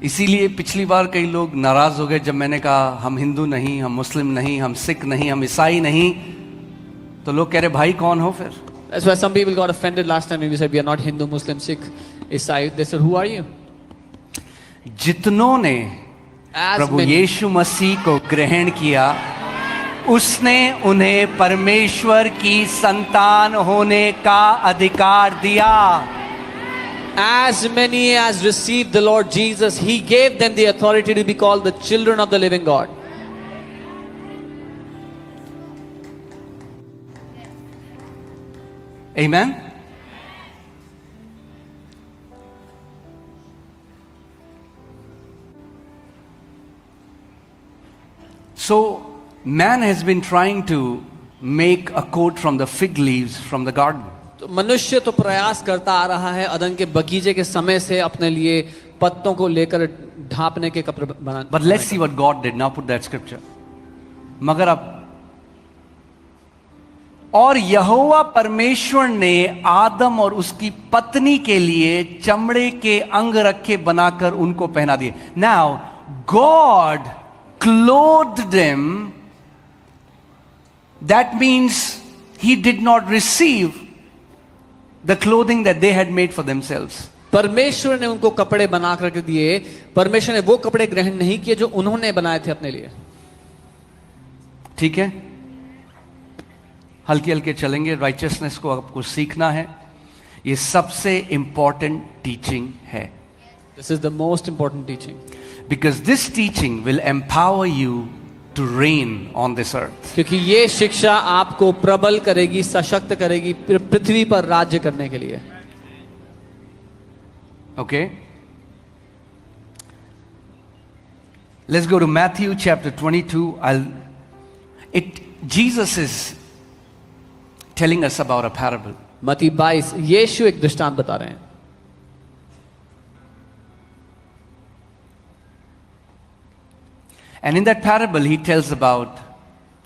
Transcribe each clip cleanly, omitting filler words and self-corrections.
इसीलिए पिछली बार कई लोग नाराज हो गए जब मैंने कहा हम हिंदू नहीं, हम मुस्लिम नहीं, हम सिख नहीं, हम ईसाई नहीं। तो लोग कह रहे भाई कौन हो फिर? That's why some people got offended last time when we said we are not Hindu, Muslim, Sikh, Isai. They said, who are you? जितनों ने As प्रभु many. यीशु मसीह को ग्रहण किया, उसने उन्हें परमेश्वर की संतान होने का अधिकार दिया। As many as received the Lord Jesus, He gave them the authority to be called the children of the living God. Amen. So man has been trying to make a coat from the fig leaves from the garden. तो मनुष्य तो प्रयास करता आ रहा है अदन के बगीचे के समय से अपने लिए पत्तों को लेकर ढांपने के कपड़े बनाने। But let's see what God did. Now put that scripture. मगर अब और यहोवा परमेश्वर ने आदम और उसकी पत्नी के लिए चमड़े के अंग रखे बनाकर उनको पहना दिए। Now God clothed them. That means he did not receive the clothing that they had made for themselves. परमेश्वर ने उनको कपड़े बना करके दिए। परमेश्वर ने वो कपड़े ग्रहण नहीं किए जो उन्होंने बनाए थे अपने लिए। ठीक है, हल्के हल्के चलेंगे। राइचियसनेस को आपको सीखना है, ये सबसे इंपॉर्टेंट टीचिंग है। This is the most important teaching. Because this teaching will empower you to reign on this earth. क्योंकि ये शिक्षा आपको प्रबल करेगी, सशक्त करेगी पृथ्वी पर राज्य करने के लिए। Okay? Let's go to Matthew chapter 22. Jesus is telling us about a parable. मत्ती 22 यीशु एक दृष्टांत बता रहे हैं। And in that parable he tells about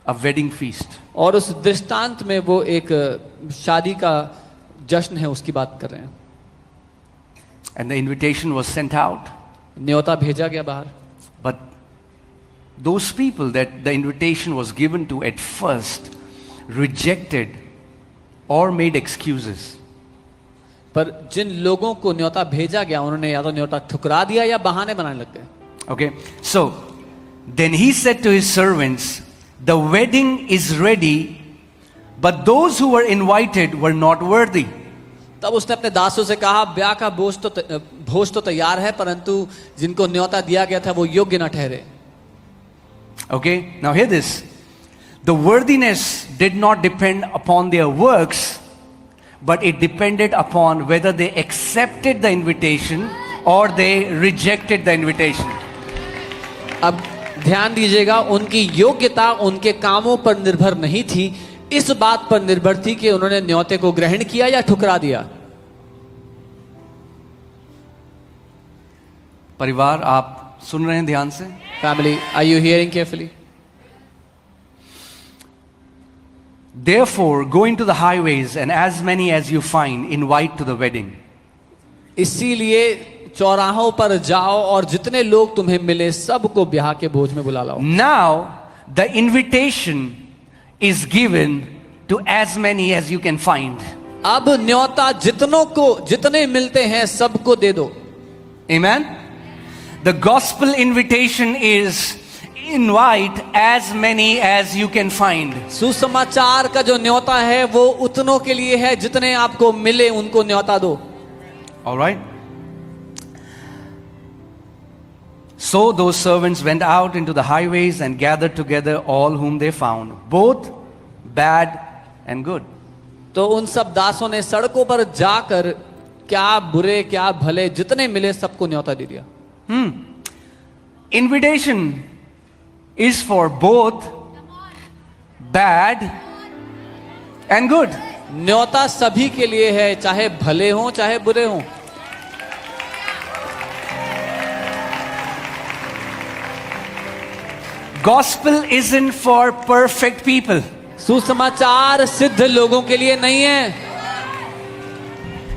a wedding feast. और उस दृष्टांत में वो एक शादी का जश्न है उसकी बात कर रहे हैं। And the invitation was sent out. न्योता भेजा गया बाहर। But those people that the invitation was given to at first rejected or made excuses. पर जिन लोगों को न्योता भेजा गया उन्होंने या तो न्योता ठुकरा दिया या बहाने बनाने लग गए। Okay, so then he said to his servants, the wedding is ready, but those who were invited were not worthy. तब उसने अपने दासों से कहा, ब्याह का भोज तो तैयार है, परंतु जिनको न्योता दिया गया था वो योग्य न ठहरे। Okay, now hear this. The worthiness did not depend upon their works, but it depended upon whether they accepted the invitation or they rejected the invitation. अब ध्यान दीजिएगा, उनकी योग्यता उनके कामों पर निर्भर नहीं थी, इस बात पर निर्भर थी कि उन्होंने न्योते को ग्रहण किया या ठुकरा दिया। परिवार, आप सुन रहे हैं ध्यान से? Family, are you hearing carefully? Therefore, go into the highways and as many as you find, invite to the wedding. इसीलिए चौराहों पर जाओ और जितने लोग तुम्हें मिले सबको ब्याह के भोज में बुला लाओ। Now, the invitation is given to as many as you can find. अब न्योता जितने मिलते हैं सबको दे दो। Amen? The gospel invitation is invite as many as you can find. सुसमाचार का जो न्योता है वो उतनों के लिए है, जितने आपको मिले उनको न्योता दो। All right? So those servants went out into the highways and gathered together all whom they found, both bad and good. तो उन सब दासों ने सड़कों पर जाकर क्या बुरे क्या भले जितने मिले सबको न्योता दे दिया। Invitation is for both bad and good. न्योता सभी के लिए है, चाहे भले हों चाहे बुरे हों। Gospel isn't for perfect people. सुसमाचार सिद्ध लोगों के लिए नहीं है,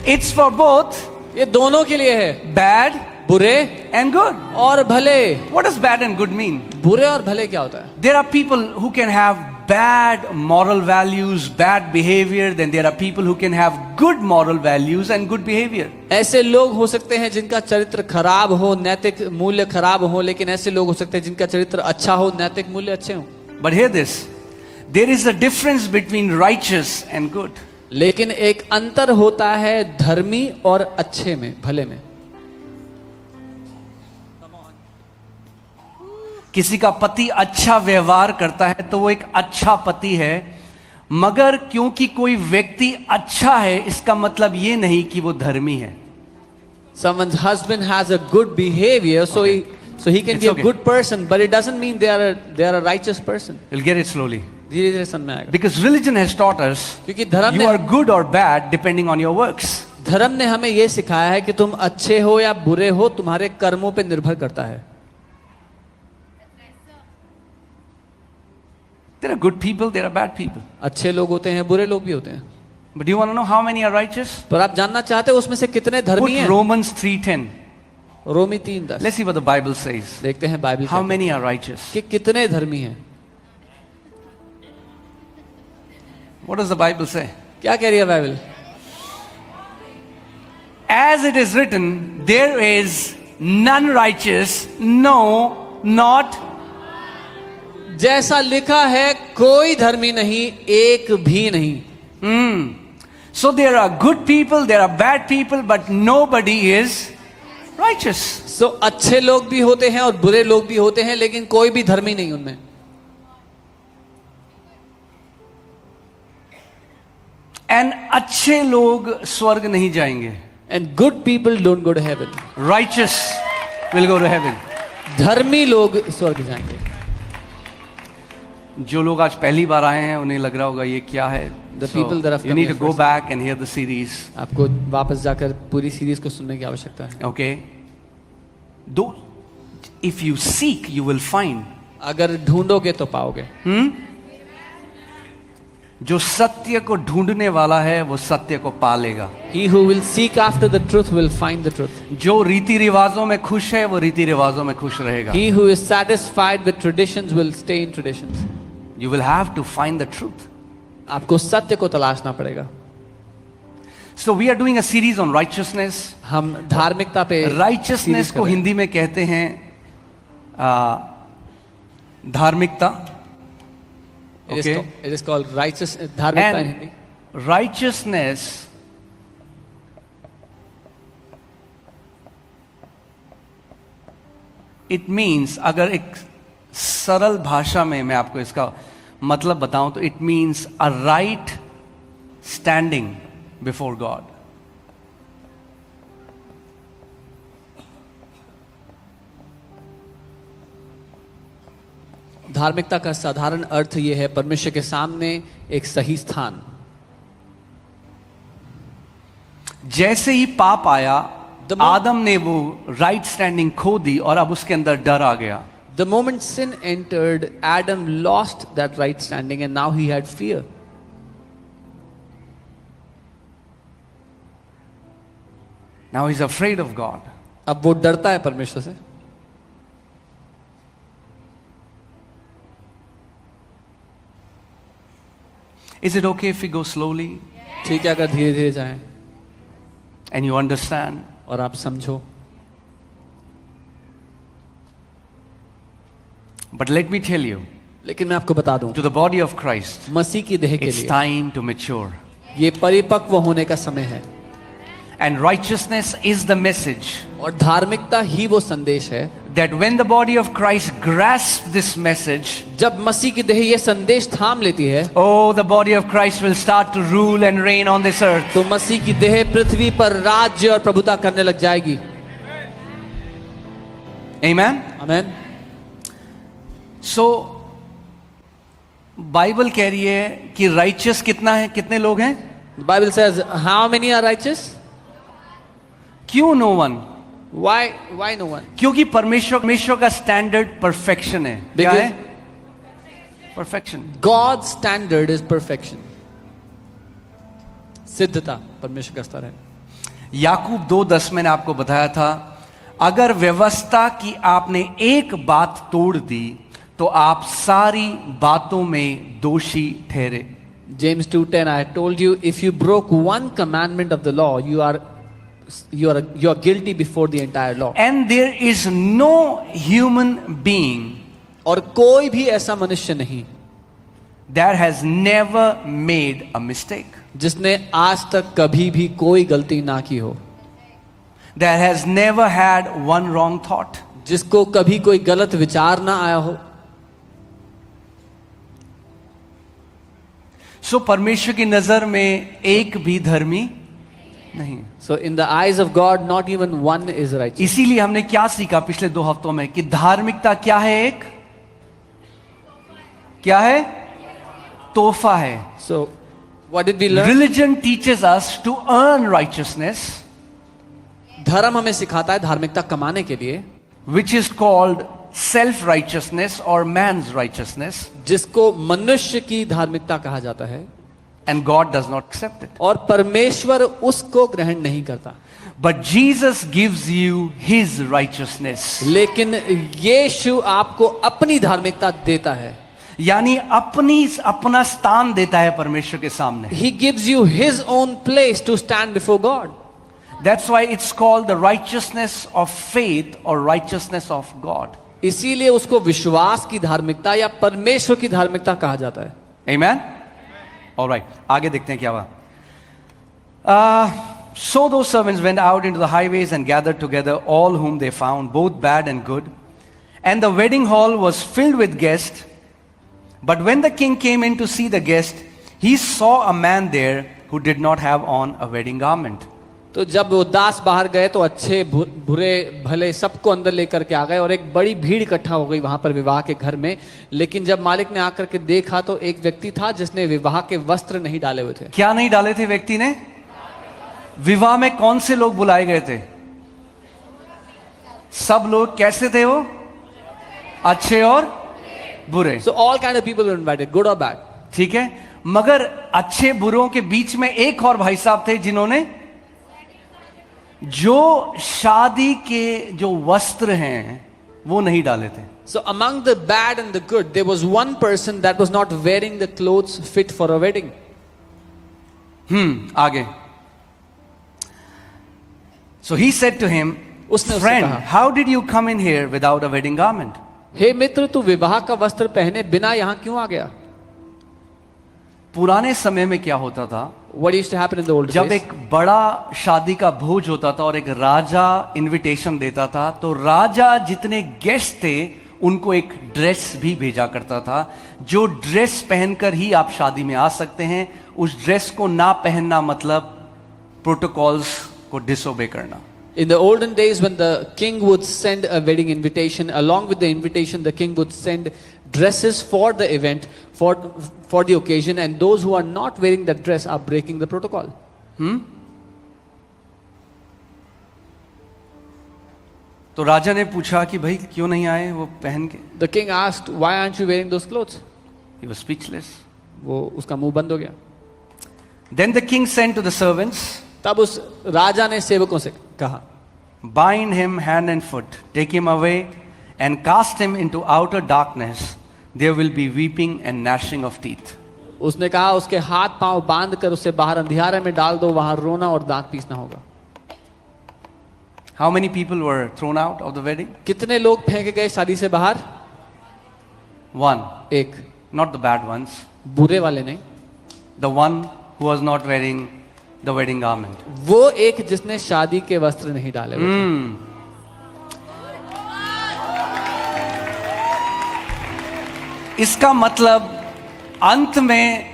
It's for both ये दोनों के लिए है, bad बुरे and good. और भले। What does bad and good mean? बुरे और भले क्या होता है? There are people who can have bad moral values, bad behavior, then there are people who can have good moral values and good behavior. ऐसे लोग हो सकते हैं जिनका चरित्र खराब हो, नैतिक मूल्य खराब हो, लेकिन ऐसे लोग हो सकते हैं जिनका चरित्र अच्छा हो, नैतिक मूल्य अच्छे हो। But hear this, there is a difference between righteous and good. लेकिन एक अंतर होता है धर्मी और अच्छे में, भले में। किसी का पति अच्छा व्यवहार करता है तो वो एक अच्छा पति है, मगर क्योंकि कोई व्यक्ति अच्छा है इसका मतलब ये नहीं कि वो धर्मी है। Someone's husband has a good behavior, so he can It's be a okay. good person, but it doesn't mean they are a righteous person. You'll get it slowly. धीरे धीरे समझ में आएगा। Because religion has taught us क्योंकि धर्म you are ने good or bad depending on your works. धर्म ने हमें यह सिखाया है कि तुम अच्छे हो या बुरे हो, तुम्हारे कर्मों पे निर्भर करता है। There are good people, there are bad people. अच्छे लोग होते हैं, बुरे लोग भी होते हैं। But do you want to know how many are righteous? पर आप जानना चाहते हो उसमें से कितने धर्मी Put हैं? Romans 3:10. Romi 3:10। Let's see what the Bible says. देखते हैं बाइबल How क्या many are righteous? कि कितने धर्मी हैं। What does the Bible say? क्या कह रही है Bible? As it is written, there is none righteous, no, not. जैसा लिखा है कोई धर्मी नहीं, एक भी नहीं। So there are good people, there are bad people, but nobody is righteous. सो अच्छे लोग भी होते हैं और बुरे लोग भी होते हैं, लेकिन कोई भी धर्मी नहीं उनमें। And अच्छे लोग स्वर्ग नहीं जाएंगे. And good people don't go to heaven. Righteous will go to heaven. धर्मी लोग स्वर्ग जाएंगे। जो लोग आज पहली बार आए हैं उन्हें लग रहा होगा ये क्या है. The people that have you come need here to go first. back and hear the series. आपको वापस जाकर पूरी सीरीज को सुनने की आवश्यकता है। Okay. Though if you seek, you will find. अगर ढूंढोगे तो पाओगे। जो सत्य को ढूंढने वाला है वो सत्य को पालेगा. He who will seek after the truth will find the truth. जो रीति रिवाजों में खुश है वो रीति रिवाजों में खुश रहेगा. He who is satisfied with traditions will stay in traditions. You will have to find the truth. आपको सत्य को तलाशना पड़ेगा। So we are doing a series on righteousness. हम धार्मिकता पे Righteousness series कर को रहे हैं। हिंदी में कहते हैं धार्मिकता. Okay. It is called righteous धार्मिकता in And Hindi. righteousness it means, अगर एक सरल भाषा में मैं आपको इसका मतलब बताऊं तो it means a right standing before God. धार्मिकता का साधारण अर्थ यह है परमेश्वर के सामने एक सही स्थान। जैसे ही पाप आया The mo- आदम ने वो राइट स्टैंडिंग खो दी और अब उसके अंदर डर आ गया. The moment sin entered, Adam lost that right standing and now he had fear. Now he's afraid of God. अब वो डरता है परमेश्वर से। Is it okay if we go slowly ठीक है अगर धीरे धीरे जाएं and you understand? और आप समझो। But let me tell you, लेकिन मैं आपको बता दूं, to the body of Christ, मसीह की देह के it's लिए time to mature. ये परिपक्व होने का समय है। And righteousness is the message और धार्मिकता ही वो संदेश है that when the body of Christ grasps this message, जब मसीह की देह ये संदेश थाम लेती है oh, the body of Christ will start to rule and reign on this earth. तो मसीह की देह पृथ्वी पर राज्य और प्रभुता करने लग जाएगी। Amen? आमीन। So, बाइबल कह रही है कि righteous कितना है, कितने लोग हैं? Bible says how many are righteous? क्यों no one? Why no one? क्योंकि परमेश्वर का स्टैंडर्ड परफेक्शन है. क्या Because- है? Perfection. God's standard is perfection. सिद्धता परमेश्वर का स्तर है। याकूब 2:10 मैंने आपको बताया था, अगर व्यवस्था की आपने एक बात तोड़ दी तो आप सारी बातों में दोषी ठहरे. James 2:10, I told you, if you broke one commandment of the law, you are guilty before the entire law. And there is no human being और कोई भी ऐसा मनुष्य नहीं that has never made a mistake, जिसने आज तक कभी भी कोई गलती ना की हो, that has never had one wrong thought. जिसको कभी कोई गलत विचार ना आया हो. सो परमेश्वर की नजर में एक भी धर्मी नहीं. So in the eyes of God, not even one is righteous. इसीलिए हमने क्या सीखा पिछले 2 हफ्तों में कि धार्मिकता क्या है? एक क्या है? तोहफा है. So what did we learn? Religion teaches us to earn righteousness, धर्म हमें सिखाता है धार्मिकता कमाने के लिए, which is called self righteousness or man's righteousness, जिसको मनुष्य की धार्मिकता कहा जाता है, and God does not accept it. और परमेश्वर उसको ग्रहण नहीं करता. But Jesus gives you his righteousness. लेकिन यीशु आपको अपनी धार्मिकता देता है. यानी अपना स्थान देता है परमेश्वर के सामने. He gives you his own place to stand before God. That's why it's called the righteousness of faith or righteousness of God. इसीलिए उसको विश्वास की धार्मिकता या परमेश्वर की धार्मिकता कहा जाता है. Amen? All right. आगे देखते हैं क्या हुआ. So those servants went out into the highways and gathered together all whom they found, both bad and good. And the wedding hall was filled with guests. But when the king came in to see the guest, he saw a man there who did not have on a wedding garment. तो जब वो दास बाहर गए तो अच्छे बुरे भले सबको अंदर लेकर के आ गए और एक बड़ी भीड़ इकट्ठा हो गई वहां पर विवाह के घर में. लेकिन जब मालिक ने आकर के देखा तो एक व्यक्ति था जिसने विवाह के वस्त्र नहीं डाले हुए थे. क्या नहीं डाले थे व्यक्ति ने? विवाह में कौन से लोग बुलाए गए थे? सब लोग. कैसे थे वो? अच्छे और बुरे. So all kind of people were invited, good or bad. ठीक है. मगर अच्छे बुरों के बीच में एक और भाई साहब थे जिन्होंने जो शादी के जो वस्त्र हैं वो नहीं डाले थे. So among the bad and the good, there was one person that was not wearing the clothes fit for a wedding. आगे. So he said to him, उसने उससे friend, कहा, how did you come in here without a wedding garment? हे मित्र, तू विवाह का वस्त्र पहने बिना यहाँ क्यों आ गया? पुराने समय में क्या होता था? What used to happen in the old जब days? एक बड़ा शादी का भोज होता था और एक राजा इनविटेशन देता था तो राजा जितने गेस्ट थे उनको एक ड्रेस भी भेजा करता था. जो ड्रेस पहनकर ही आप शादी में आ सकते हैं. उस ड्रेस को ना पहनना मतलब प्रोटोकॉल्स को डिसोबे करना. In the olden days, when the king would send a wedding invitation, along with the invitation, the king would send dresses for the event, for the occasion, and those who are not wearing that dress are breaking the protocol. तो राजा ने पूछा कि भाई क्यों नहीं आए वो पहन के. The king asked, "Why aren't you wearing those clothes?" He was speechless. वो उसका मुंह बंद हो गया. Then the king sent to the servants, तब उस राजा ने सेवकों से कहा, bind him hand and foot, take him away and cast him into outer darkness. There will be weeping and gnashing of teeth. उसने कहा उसके हाथ पांव बांध कर उसे बाहर अंधियारे में डाल दो, वहां रोना और दांत पीसना होगा. How many people were thrown out of the wedding? कितने लोग फेंके गए शादी से बाहर? One. एक. Not the bad ones. बुरे वाले नहीं. The one who was not wearing the wedding garment. वो एक जिसने शादी के वस्त्र नहीं डाले हुए थे. इसका मतलब अंत में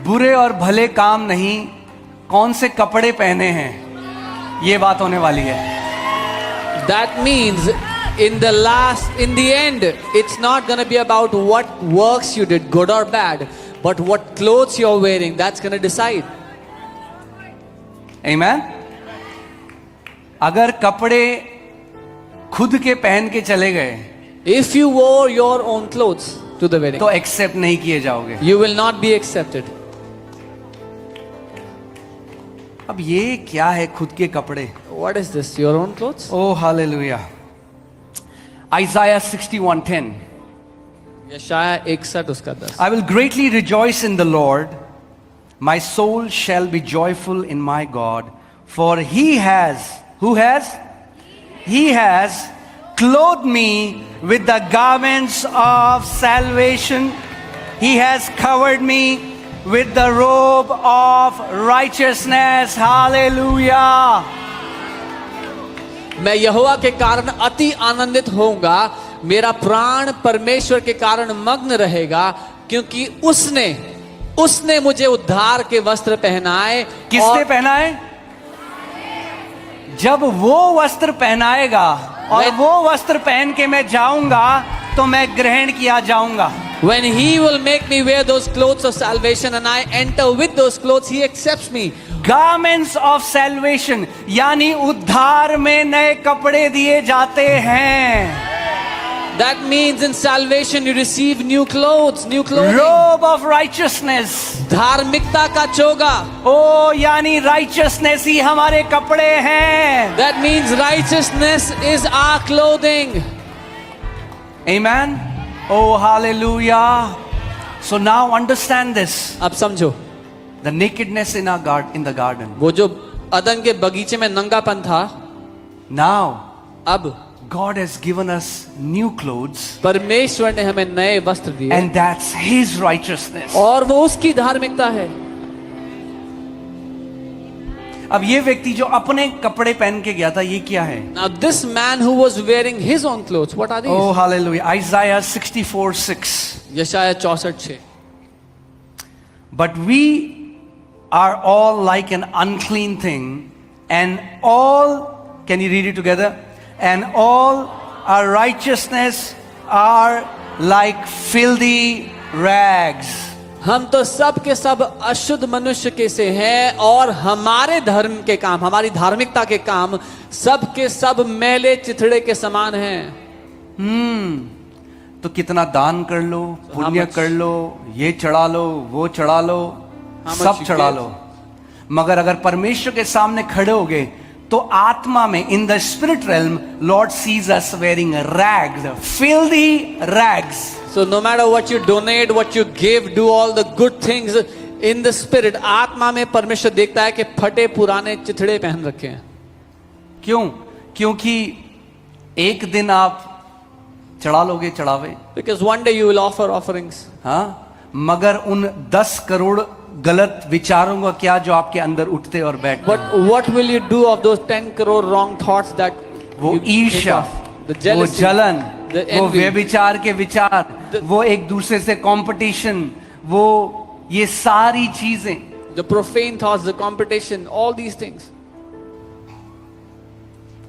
बुरे और भले काम नहीं, कौन से कपड़े पहने हैं ये बात होने वाली है. That means in the end, it's not going to be about what works you did, good or bad, but what clothes you're wearing, that's going to decide. Amen? अगर कपड़े खुद के पहन के चले गए If you wore your own clothes to the wedding, तो accept नहीं किए जाओगे. you will not be accepted. अब ये क्या है खुद के कपड़े? What is this? Your own clothes? Oh, hallelujah. Isaiah 61:10. यशाया 61 उसका 10. I will greatly rejoice in the Lord. My soul shall be joyful in my God. For he has, who has? He has clothed me with the garments of salvation. He has covered me with the robe of righteousness. Hallelujah. मैं यहोवा के कारण अति आनंदित होऊंगा, मेरा प्राण परमेश्वर के कारण मग्न रहेगा, क्योंकि उसने मुझे उद्धार के वस्त्र पहनाए. किसने पहनाए? जब वो वस्त्र पहनाएगा और वो वस्त्र पहन के मैं जाऊंगा तो मैं ग्रहण किया जाऊंगा. When he will make me wear those clothes of salvation and I enter with those clothes, he accepts me. Garments of salvation यानी उद्धार में नए कपड़े दिए जाते हैं. That means in salvation you receive new clothes, new clothing. Robe of righteousness. धार्मिकता का चोगा. ओ यानी righteousness ही हमारे कपड़े हैं. That means righteousness is our clothing. Amen. Oh, hallelujah. So now understand this. अब समझो, The nakedness in the garden. वो जो अदन के बगीचे में नंगापन था, Now अब God has given us new clothes, परमेश्वर ने हमें नए वस्त्र दिए, and that's His righteousness. और वो उसकी धार्मिकता है. अब ये व्यक्ति जो अपने कपड़े पहन के गया था, ये क्या है? Now this man who was wearing his own clothes, what are these? Oh, hallelujah. Isaiah 64:6. यशाया 64:6. But we are all like an unclean thing, and all, can you read it together? And all our righteousness are like filthy rags. हम तो सब के सब अशुद्ध मनुष्य के से हैं, और हमारे धर्म के काम, हमारी धार्मिकता के काम सब के सब मैले चिथड़े के समान हैं. तो कितना दान कर लो, पुण्य कर लो, ये चढ़ा लो, वो चढ़ा लो, सब चढ़ा लो, मगर अगर परमेश्वर के सामने खड़े हो गए तो आत्मा में, in the spirit realm, Lord sees us wearing rags, filthy rags. So no matter what you donate, what you give, do all the good things in the spirit, आत्मा में परमेश्वर देखता है कि फटे पुराने चिथड़े पहन रखे हैं. क्यों? क्योंकि एक दिन आप चढ़ा लोगे चढ़ावे, Because one day you will offer offerings. हाँ, मगर उन 10 करोड़ गलत विचारों का क्या जो आपके अंदर उठते और बैठते? But what will you do of those 10 crore wrong thoughts that वो you think ईर्ष्या, of? The वो jealousy, जलन, the वो envy, व्यभिचार के विचार, वो एक दूसरे से कंपटीशन, वो ये सारी चीजें, the profane thoughts, the competition, all these things.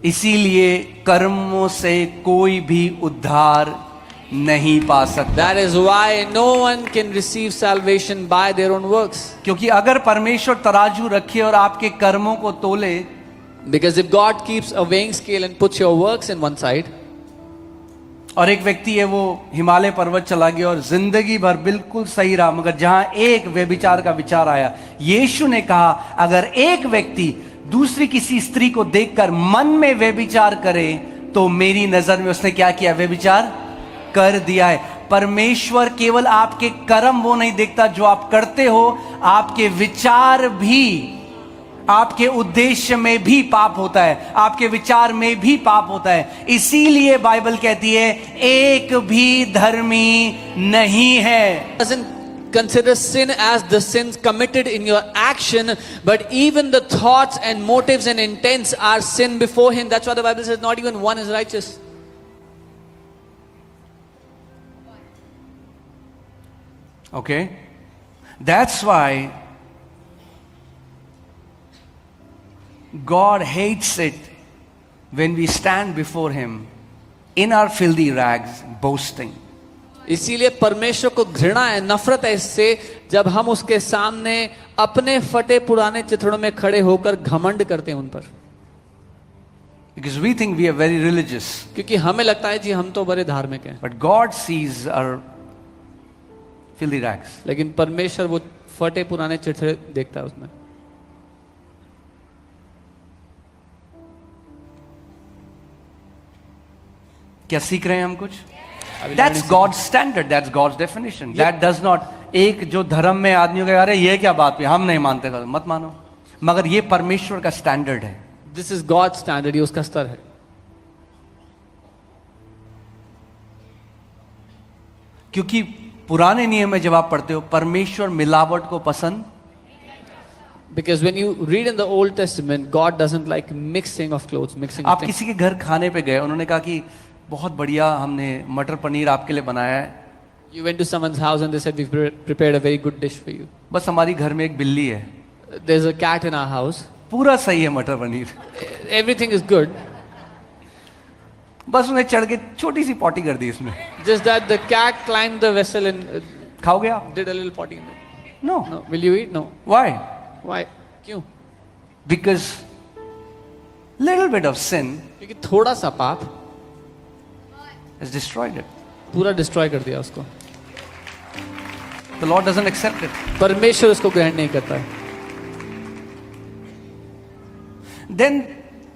इसीलिए कर्मों से कोई भी उद्धार नहीं पा सकता. That is why no one can receive salvation by their own works. क्योंकि अगर परमेश्वर तराजू रखे और आपके कर्मों को तोले, Because if God keeps a weighing scale and puts your works in one side, और एक व्यक्ति है वो हिमालय पर्वत चला गया और जिंदगी भर बिल्कुल सही रहा, मगर जहां एक व्यभिचार का विचार आया, यीशु ने कहा अगर एक व्यक्ति दूसरी किसी स्त्री को देखकर मन में व्यभिचार करे तो मेरी नजर में उसने क्या किया? व्यभिचार कर दिया है. परमेश्वर केवल आपके कर्म वो नहीं देखता जो आप करते हो, आपके विचार भी, आपके उद्देश्य में भी पाप होता है, आपके विचार में भी पाप होता है. इसीलिए बाइबल कहती है एक भी धर्मी नहीं है. doesn't consider sin as the sins committed in your action, but even the thoughts and motives and intents are sin before him. That's why the Bible says not even one is righteous. Okay? That's why God hates it when we stand before Him in our filthy rags, boasting. इसीलिए परमेश्वर को घृणा है, नफरत है इससे, जब हम उसके सामने अपने फटे पुराने चिथड़ों में खड़े होकर घमंड करते हैं उन पर. Because we think we are very religious. क्योंकि हमें लगता है जी हम तो बड़े धार्मिक हैं. But God sees our filthy rags. लेकिन परमेश्वर वो फटे पुराने चिथड़े देखता है उसमें. क्या सीख रहे हैं हम कुछ? That's God's standard, that's God's definition. That does not, एक जो धर्म में आदमी कहे अरे ये क्या बात है, हम नहीं मानते, मत मानो, मगर ये परमेश्वर का स्टैंडर्ड है. दिस इज गॉड स्टैंडर्ड, ये उसका स्तर है. क्योंकि पुराने नियम में जब आप पढ़ते हो, परमेश्वर मिलावट को पसंद, Because when you read in the Old Testament, God doesn't like mixing of clothes, mixing of आप things. किसी के घर खाने पे गए, उन्होंने कहा कि बहुत बढ़िया हमने मटर पनीर आपके लिए बनाया है, You went to someone's house and they said, we've prepared a very good dish for you. बस हमारी घर में एक बिल्ली है, There's a cat in our house. पूरा सही है मटर पनीर, Everything is good. बस उन्हें चढ़ के छोटी सी पॉटी कर दी इसमें. Just that the cat climbed the vessel and खाओगे आप? did a little potty. No. No. Will you eat? No. Why? Why? क्यों? Because little bit of sin क्योंकि थोड़ा सा पाप has destroyed it. पूरा डिस्ट्रॉय कर दिया उसको. The Lord doesn't accept it. परमेश्वर उसको ग्रहण नहीं करता है. Then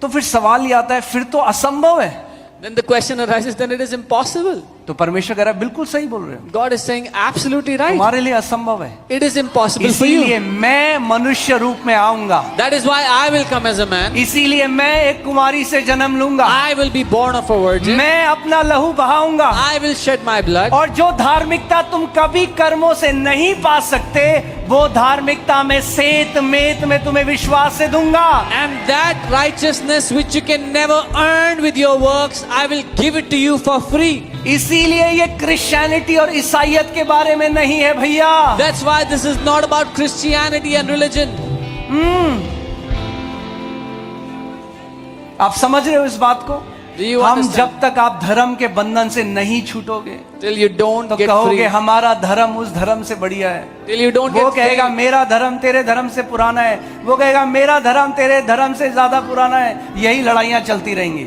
तो फिर सवाल ये आता है, फिर तो असंभव है. Then the question arises, then it is impossible. तो परमेश्वर कह रहा है बिल्कुल सही बोल रहे हो, God is saying absolutely right. तुम्हारे लिए असंभव है, It is impossible for you. इसीलिए मैं मनुष्य रूप में आऊंगा, That is why I will come as a man. इसीलिए मैं एक कुमारी से जन्म लूंगा, I will be born of a virgin. मैं अपना लहू बहाऊंगा, I will shed my blood. और जो धार्मिकता तुम कभी कर्मों से नहीं पा सकते, वो धार्मिकता में सेत मेत में तुम्हें विश्वास से दूंगा. And that righteousness which you can never earn with your works, I will give it to you for free. इसीलिए ये क्रिश्चियनिटी और ईसाईयत के बारे में नहीं है भैया. That's why this is not about Christianity and religion. आप समझ रहे हो इस बात को? Do you हम understand? जब तक आप धर्म के बंधन से नहीं छूटोगे, Till you don't तो get कहोगे free. हमारा धर्म उस धर्म से बढ़िया है. Till you don't वो get कहेगा free. मेरा धर्म तेरे धर्म से पुराना है, वो कहेगा मेरा धर्म तेरे धर्म से ज्यादा पुराना है. यही लड़ाइयां चलती रहेंगी.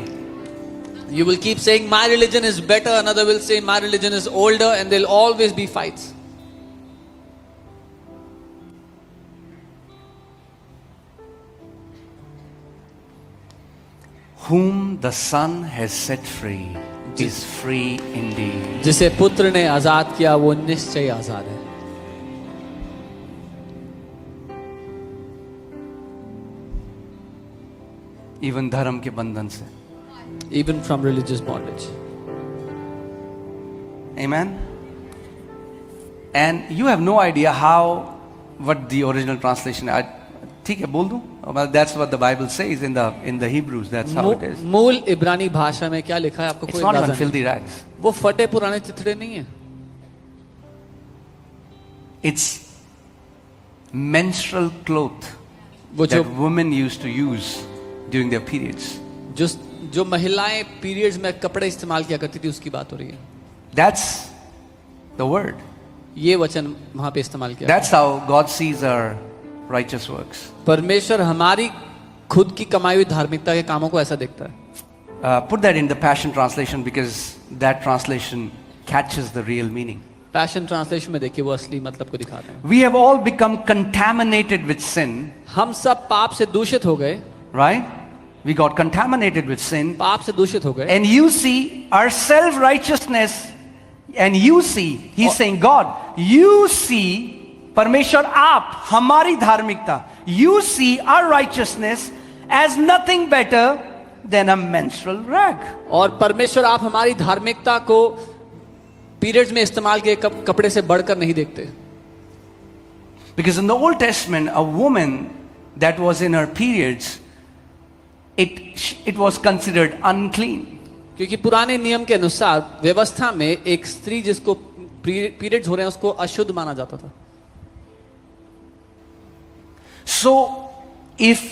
You will keep saying my religion is better, another will say my religion is older, and there'll always be fights. Whom the Son has set free is free indeed. जिसे पुत्र ने आजाद किया वो निश्चय आजाद है. Even धर्म के बंधन से. Even from religious bondage. Amen. And you have no idea how, what the original translation. ठीक है बोल दूं? Well, that's what the Bible says in the Hebrews. That's how it is. मूल इब्रानी भाषा में क्या लिखा है आपको It's कोई not अंदाजा even नहीं. filthy rags. वो फटे पुराने चिथड़े नहीं है. It's menstrual cloth वो जो that women used to use during their periods. जो महिलाएं पीरियड्स में कपड़े इस्तेमाल किया करती थी उसकी बात हो रही है. That's the word. ये वचन वहां पे इस्तेमाल किया. That's how God sees our righteous works. परमेश्वर हमारी खुद की कमाई हुई धार्मिकता के कामों को ऐसा देखता है. Put that in the Passion Translation because that translation catches the real meaning. Passion translation में देखिए वो असली मतलब को दिखाते हैं. We have all become contaminated with sin, हम सब पाप से दूषित हो गए. right? We got contaminated with sin. पाप से दूषित हो गए. And you see our self-righteousness, and you see, he's saying, God, you see, परमेश्वर आप, हमारी धार्मिकता, you see our righteousness as nothing better than a menstrual rag. और परमेश्वर आप हमारी धार्मिकता को पीरियड्स में इस्तेमाल किए कपड़े से बढ़कर नहीं देखते. Because in the Old Testament, a woman that was in her periods, it was considered unclean. क्योंकि पुराने नियम के अनुसार व्यवस्था में एक स्त्री जिसको पीरियड्स हो रहे हैं उसको अशुद्ध माना जाता था. So, if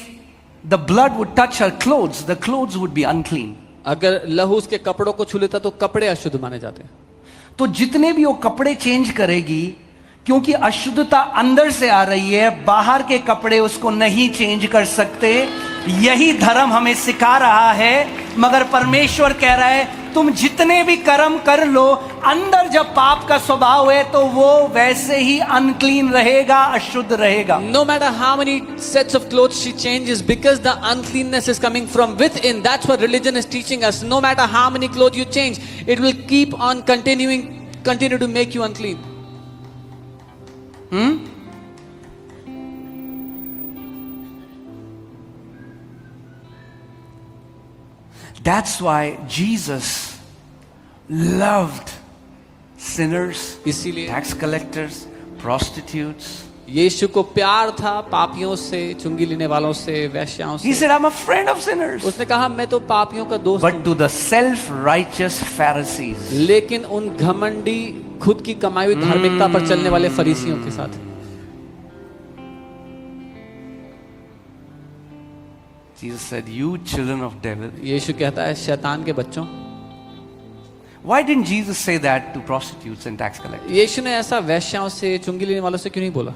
the blood would touch her clothes, the clothes would be unclean. अगर लहू उसके कपड़ों को छू लेता तो कपड़े अशुद्ध माने जाते हैं. तो जितने भी वो कपड़े चेंज करेगी, क्योंकि अशुद्धता अंदर से आ रही है, बाहर के कपड़े उसको नहीं चेंज कर सकते. यही धर्म हमें सिखा रहा है, मगर परमेश्वर कह रहा है तुम जितने भी कर्म कर लो, अंदर जब पाप का स्वभाव है तो वो वैसे ही अनक्लीन रहेगा, अशुद्ध रहेगा. No matter how many sets of clothes she changes, because the uncleanness is coming from within. That's what religion is teaching us. No matter how many clothes you change, it will keep on continue to make you unclean. That's why Jesus loved sinners, इसीलिए tax collectors, prostitutes. यीशु को प्यार था पापियों से, चुंगी लेने वालों से, वैश्याओं He से. said, I'm a friend of sinners. उसने कहा मैं तो पापियों का दोस्त But हूं. to the self-righteous Pharisees, लेकिन उन घमंडी खुद की कमाई हुई धार्मिकता पर चलने वाले फरीसियों के साथ. Jesus said, you children of devil. यीशु कहता है शैतान के बच्चों. Why didn't Jesus say that to prostitutes and tax collectors? यीशु ने ऐसा वैश्याओं से, चुंगी लेने वालों से क्यों नहीं बोला?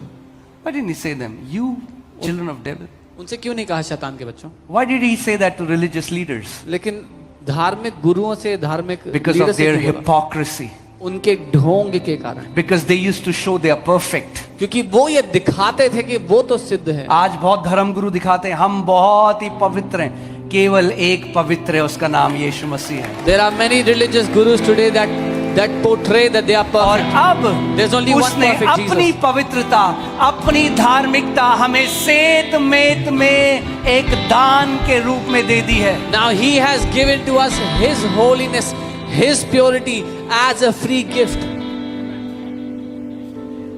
Why didn't he say them, you children of devil? उनसे क्यों नहीं कहा शैतान के बच्चों? Why did he say that to religious leaders? लेकिन धार्मिक गुरुओं से, धार्मिक Because लीडर of से their क्यों बोला? hypocrisy. उनके ढोंग के कारण. Because they used to show they are perfect. क्योंकि वो ये दिखाते थे कि वो तो सिद्ध है. आज बहुत धर्मगुरु दिखाते हैं हम बहुत ही पवित्र हैं. केवल एक पवित्र है, उसका नाम यीशु मसीह है. There are many religious gurus today that portray that they are और perfect. अब There's only one उसने perfect अपनी Jesus. पवित्रता, अपनी धार्मिकता हमें सेत मेत में एक दान के रूप में दे दी है. Now he has given to us his holiness, his purity as a free gift.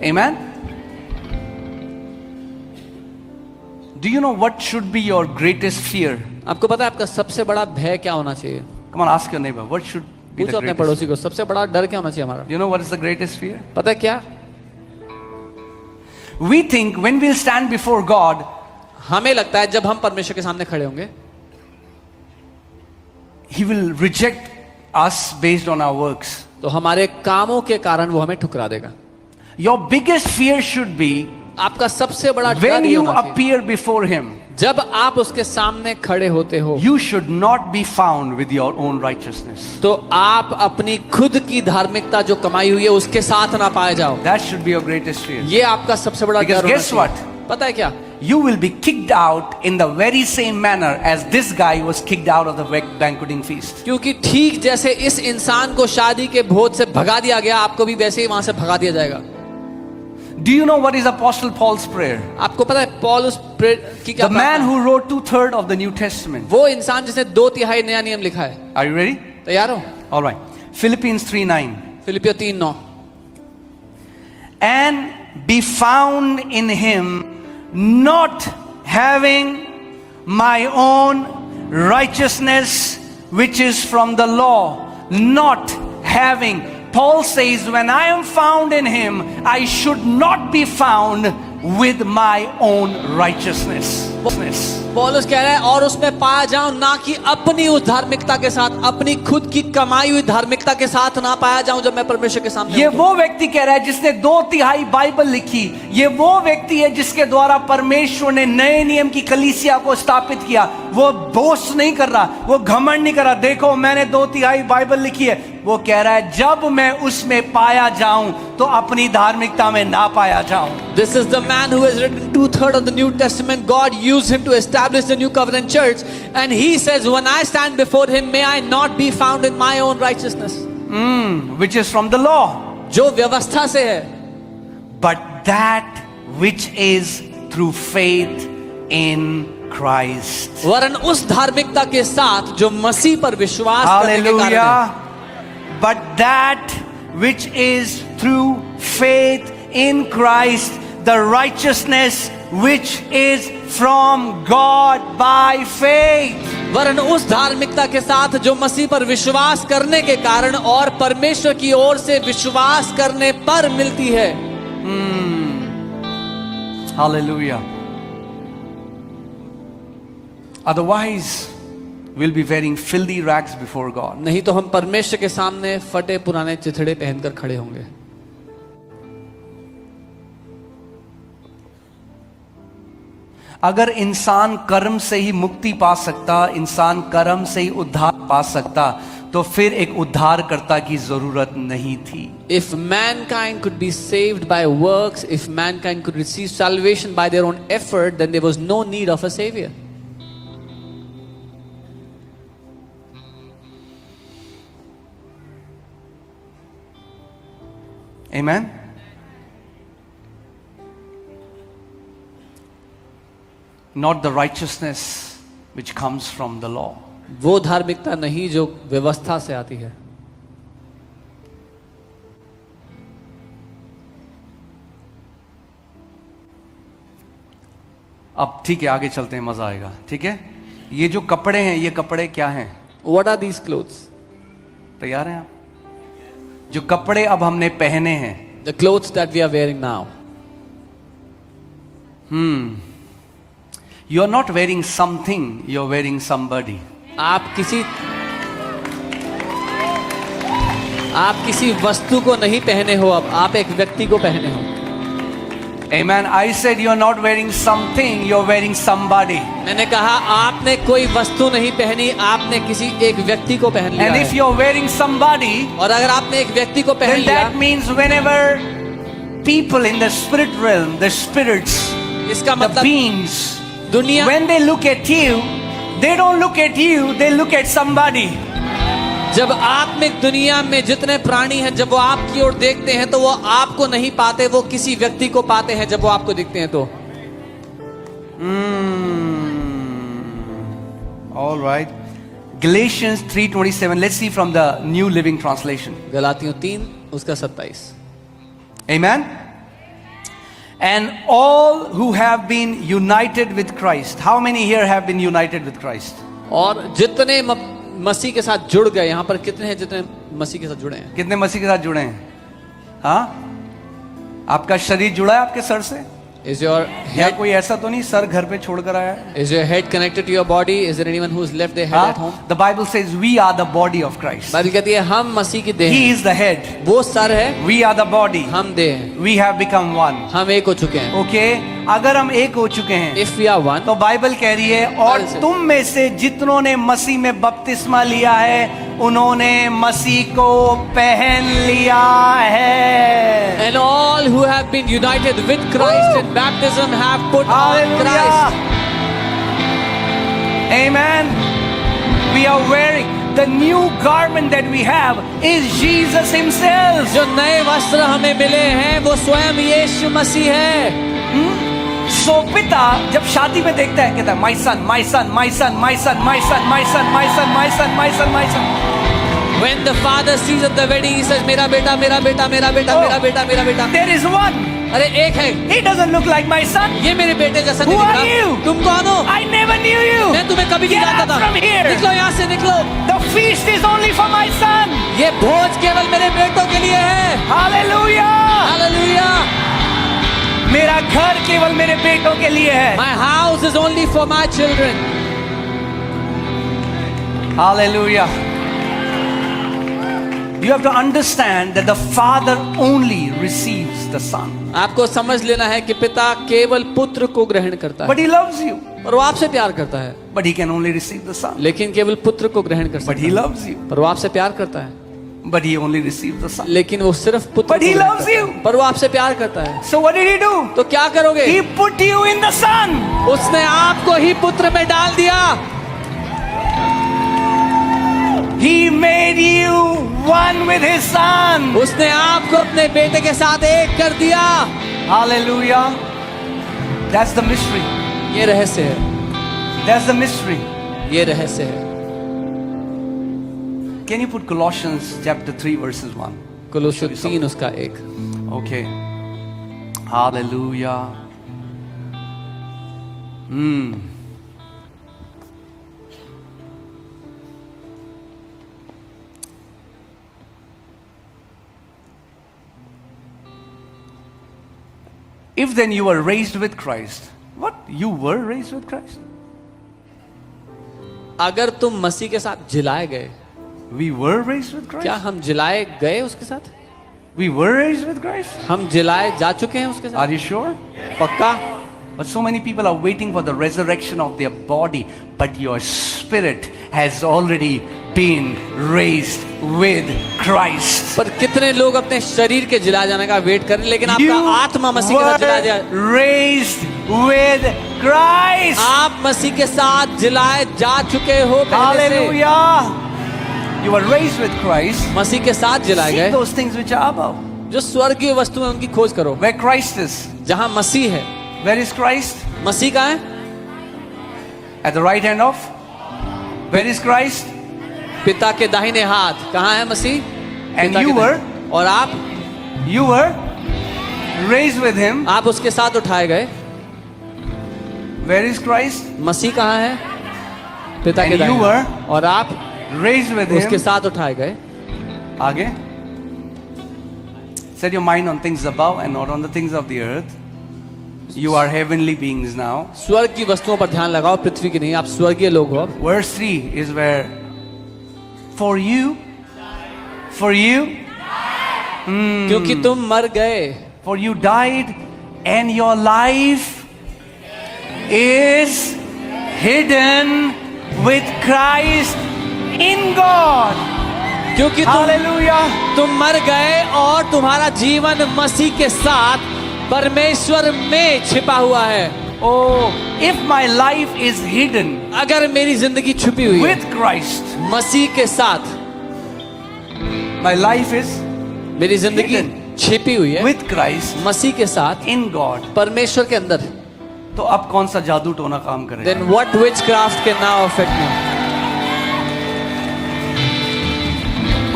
Amen. Do you know what should be your greatest fear? आपको पता है आपका सबसे बड़ा भय क्या होना चाहिए? Come on, ask your neighbor. What should be पूछो the अपने greatest? पड़ोसी को सबसे बड़ा डर क्या होना चाहिए हमारा? Do you know what is the greatest fear? पता है क्या? We think when we'll stand before God, हमें लगता है जब हम परमेश्वर के सामने खड़े होंगे, He will reject us based on our works. तो हमारे कामों के कारण वो हमें ठुकरा देगा. Your biggest fear should be आपका सबसे बड़ा डर when ये you होना चाहिए, appear before Him, जब आप उसके सामने खड़े होते हो you should not be found with your own righteousness. तो आप अपनी खुद की धार्मिकता जो कमाई हुई है उसके साथ ना पाए जाओ. That should be your greatest fear. ये आपका सबसे बड़ा Because डर होना guess चाहिए. what? पता है क्या? You will be kicked out in the very same manner as this guy was kicked out of the banqueting feast. क्योंकि ठीक जैसे इस इंसान को शादी के भोज से भगा दिया गया, आपको भी वैसे ही वहां से भगा दिया जाएगा. Do you know what is Apostle Paul's prayer? आपको पता है पौल उस की क्या The man प्रार्थना है? who wrote 2/3 of the New Testament. वो इंसान जिसने 2/3 नया नियम लिखा है. Are you ready? तैयार हो? All right. Philippians 3:9. फिलिपियो 3:9. And be found in him, not having my own righteousness which is from the law, not having. Paul says, when I am found in him, I should not be found with my own righteousness. पौलुस कह रहा है और उसमें पाया जाऊं ना कि अपनी उस धार्मिकता के साथ, अपनी खुद की कमाई हुई धार्मिकता के साथ ना पाया जाऊं जब मैं परमेश्वर के सामने. ये वो व्यक्ति कह रहा है जिसने 2/3 बाइबल लिखी. ये वो व्यक्ति है जिसके द्वारा परमेश्वर ने नए नियम की कलीसिया को स्थापित किया. वो बोस्ट नहीं कर रहा, वो घमंड नहीं कर रहा. देखो मैंने 2/3 बाइबल लिखी है. वो कह रहा है जब मैं उसमें पाया जाऊं तो अपनी धार्मिकता में ना पाया जाऊं. This is the man who has written 2/3 of the New Testament. God used him to establish the New Covenant Church, and he says, when I stand before him, may I not be found in my own righteousness. Which is from the law. जो व्यवस्था से है, But that which is through faith in Christ. वरन उस धार्मिकता के साथ जो मसीह पर विश्वास करने के कारण है. Hallelujah. But that which is through faith in Christ, the righteousness which is from God by faith. वरन उस धार्मिकता के साथ जो मसीह पर विश्वास करने के कारण और परमेश्वर की ओर से विश्वास करने पर मिलती है. Hallelujah. Otherwise, we'll be wearing filthy rags before God. नहीं तो हम परमेश्वर के सामने फटे पुराने चिथड़े पहनकर खड़े होंगे. अगर इंसान कर्म से ही मुक्ति पा सकता, इंसान कर्म से ही उद्धार पा सकता, तो फिर एक उद्धारकर्ता की जरूरत नहीं थी. If mankind could be saved by works, if mankind could receive salvation by their own effort, then there was no need of a savior. Amen. Not the righteousness which comes from the law. वो धार्मिकता नहीं जो व्यवस्था से आती है. अब ठीक है, आगे चलते हैं, मजा आएगा. ठीक है, ये जो कपड़े हैं, ये कपड़े क्या हैं? What are these clothes? तैयार हैं आप? जो कपड़े अब हमने पहने हैं, The clothes that we are wearing now. you are not wearing something, you are wearing somebody. आप किसी वस्तु को नहीं पहने हो, अब आप एक व्यक्ति को पहने हो. Amen. I said you are not wearing something, you are wearing somebody. मैंने कहा आपने कोई वस्तु नहीं पहनी, आपने किसी एक व्यक्ति को पहन लिया And है. if you are wearing somebody, और अगर आपने एक व्यक्ति को पहन then लिया, that means whenever people in the spirit realm, the spirits, इसका the मतलब beings, दुनिया when they look at you, they don't look at you, they look at somebody. जब आत्मिक दुनिया में जितने प्राणी हैं, जब वो आपकी ओर देखते हैं तो वो आपको नहीं पाते, वो किसी व्यक्ति को पाते हैं. जब वो आपको देखते हैं तो All right. Galatians 3:27. Let's see from the New Living Translation. गलातियों 3 उसका 27. Amen. And all who have been united with Christ. How many here have been united with Christ? और जितने मसीह के साथ जुड़ गए, यहाँ पर कितने हैं जितने मसीह के साथ जुड़े हैं? कितने मसीह के साथ जुड़े हैं? हाँ, आपका शरीर जुड़ा है आपके सर से? Is your या head कोई ऐसा तो नहीं सर घर पे छोड़कर आया है? is your head connected to your body? Is there anyone who's left their head at home? The Bible says we are the body of Christ. Bible कहती है हम मसीह की देह He हैं. is the head. वो सर है, We are the body. हम देह हैं. We have become one. हम एक हो चुके हैं. Okay? अगर हम एक हो चुके हैं, If we are one, तो बाइबल कह रही है और बाइबल से- तुम में से जितनों ने मसीह में बपतिस्मा लिया है, उन्होंने मसीह को पहन लिया है. and all who have been united with Christ in baptism have put on Hallelujah. Christ. Amen. We are wearing the new garment that we have is Jesus himself. जो नए वस्त्र हमें मिले हैं वो स्वयं यीशु मसीह है. सो पिता जब शादी में देखता है, कहता है my son, my son, my son, my son, my son, my son, my son, my son, my son, my son. When the father sees at the wedding, he says मेरा बेटा, मेरा बेटा, मेरा बेटा, Oh. मेरा बेटा, मेरा बेटा. There is one. अरे एक है, He doesn't look like my son. ये मेरे बेटे जैसा नहीं Who are दिखता. you? तुम कौन हो? I never knew you. मैं तुम्हें कभी नहीं Get जानता out था. from here. निकलो यहाँ से, निकलो. The feast is only for my son. ये भोज केवल मेरे बेटों के लिए है. Hallelujah. हालेलुया. मेरा घर केवल मेरे बेटों के लिए है. My house is only for my children. Hallelujah. You have to understand that the Father only receives the Son. आपको समझ लेना है कि पिता केवल पुत्र को ग्रहण करता है. But He loves you. और वो आपसे प्यार करता है. But He can only receive the Son. लेकिन केवल पुत्र को ग्रहण कर But सकता He है. loves you. पर वो आपसे प्यार करता है. But He only receives the Son. लेकिन वो सिर्फ पुत्र But को He ग्रहण loves करता है. you. पर वो आपसे प्यार करता है. So what did He do? तो क्या करोगे? He put you in the Son. उसने आपको ही पुत्र में डाल दिया. He made you one with His Son. उसने आपको अपने बेटे के साथ एक कर दिया. Hallelujah. That's the mystery. ये रहस्य है. That's the mystery. ये रहस्य है. Can you put Colossians chapter 3 verses 1? कुलोस्यों 3 उसका 1. Okay. Hallelujah. If then you were raised with Christ, what? You were raised with Christ? अगर तुम मसीह के साथ जिलाए गए, We were raised with Christ? क्या हम जिलाए गए उसके साथ? We were raised with Christ? हम जिलाए जा चुके हैं उसके साथ? Are you sure? पक्का? But so many people are waiting for the resurrection of their body, but your spirit has already been raised with Christ. पर कितने लोग अपने शरीर के जिला जाने का वेट कर रहे हैं, लेकिन You आपका आत्मा मसीह के साथ जिला जाए। were raised with Christ. आप मसीह के साथ जिलाए जा चुके हो पहले से। Hallelujah. You were raised with Christ. मसीह के साथ जिलाए Seek गए। those things which are above. जो स्वर्गीय वस्तु है उनकी खोज करो, Where Christ is. जहां मसीह है। Where is Christ? मसीह कहाँ है? At the right hand of? Where is Christ? पिता के दाहिने हाथ। कहाँ है मसीह? And पिता you के were? दाहिने। और आप You were raised with Him. आप उसके साथ उठाए गए। Where is Christ? मसीह कहाँ है? पिता And के you दाहिने। were और आप raised with उसके Him. साथ उठाए गए। आगे. Set your mind on things above and not on the things of the earth. You are heavenly beings now. स्वर्ग की वस्तुओं पर ध्यान लगाओ, पृथ्वी की नहीं। आप स्वर्गीय लोग हो। Verse 3 is where for you, क्योंकि तुम मर गए। for you died and your life is hidden with Christ in God. क्योंकि Hallelujah. तुम मर गए और तुम्हारा जीवन मसीह के साथ परमेश्वर में छिपा हुआ है। Oh, if my life is hidden अगर मेरी जिंदगी छुपी हुई है with Christ, मसीह के साथ, my life is मेरी जिंदगी छिपी हुई है with Christ मसीह के साथ in God. परमेश्वर के अंदर, तो अब कौन सा जादू टोना काम करेगा? then what witchcraft can now affect me?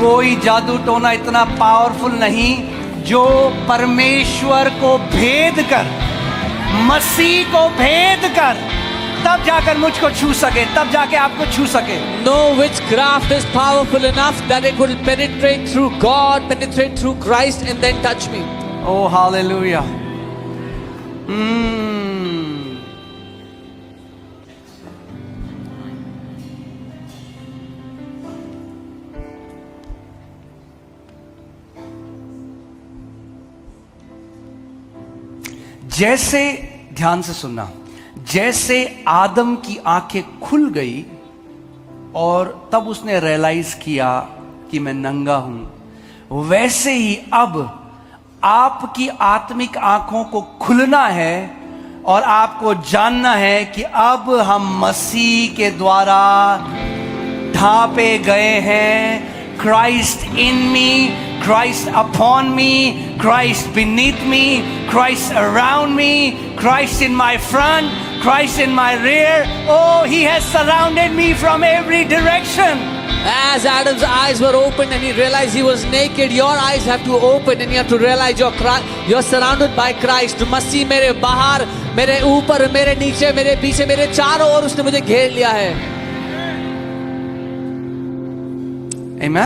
कोई जादू टोना इतना पावरफुल नहीं जो परमेश्वर को भेद कर, मसीह को भेद कर, तब जाकर मुझको छू सके, तब जाके आपको छू सके। No witchcraft is powerful enough that it will penetrate through God, penetrate through Christ and then touch me. Oh, hallelujah. जैसे, ध्यान से सुनना, जैसे आदम की आंखें खुल गई और तब उसने रियलाइज किया कि मैं नंगा हूं, वैसे ही अब आपकी आत्मिक आंखों को खुलना है और आपको जानना है कि अब हम मसीह के द्वारा ढांपे गए हैं। Christ in me, Christ upon me, Christ beneath me, Christ around me, Christ in my front, Christ in my rear. Oh, He has surrounded me from every direction. As Adam's eyes were opened and he realized he was naked, your eyes have to open and you have to realize you're surrounded by Christ. मसीह मेरे बाहर, मेरे ऊपर, मेरे नीचे, मेरे पीछे, मेरे चारों ओर उसने मुझे घेर लिया है। Amen.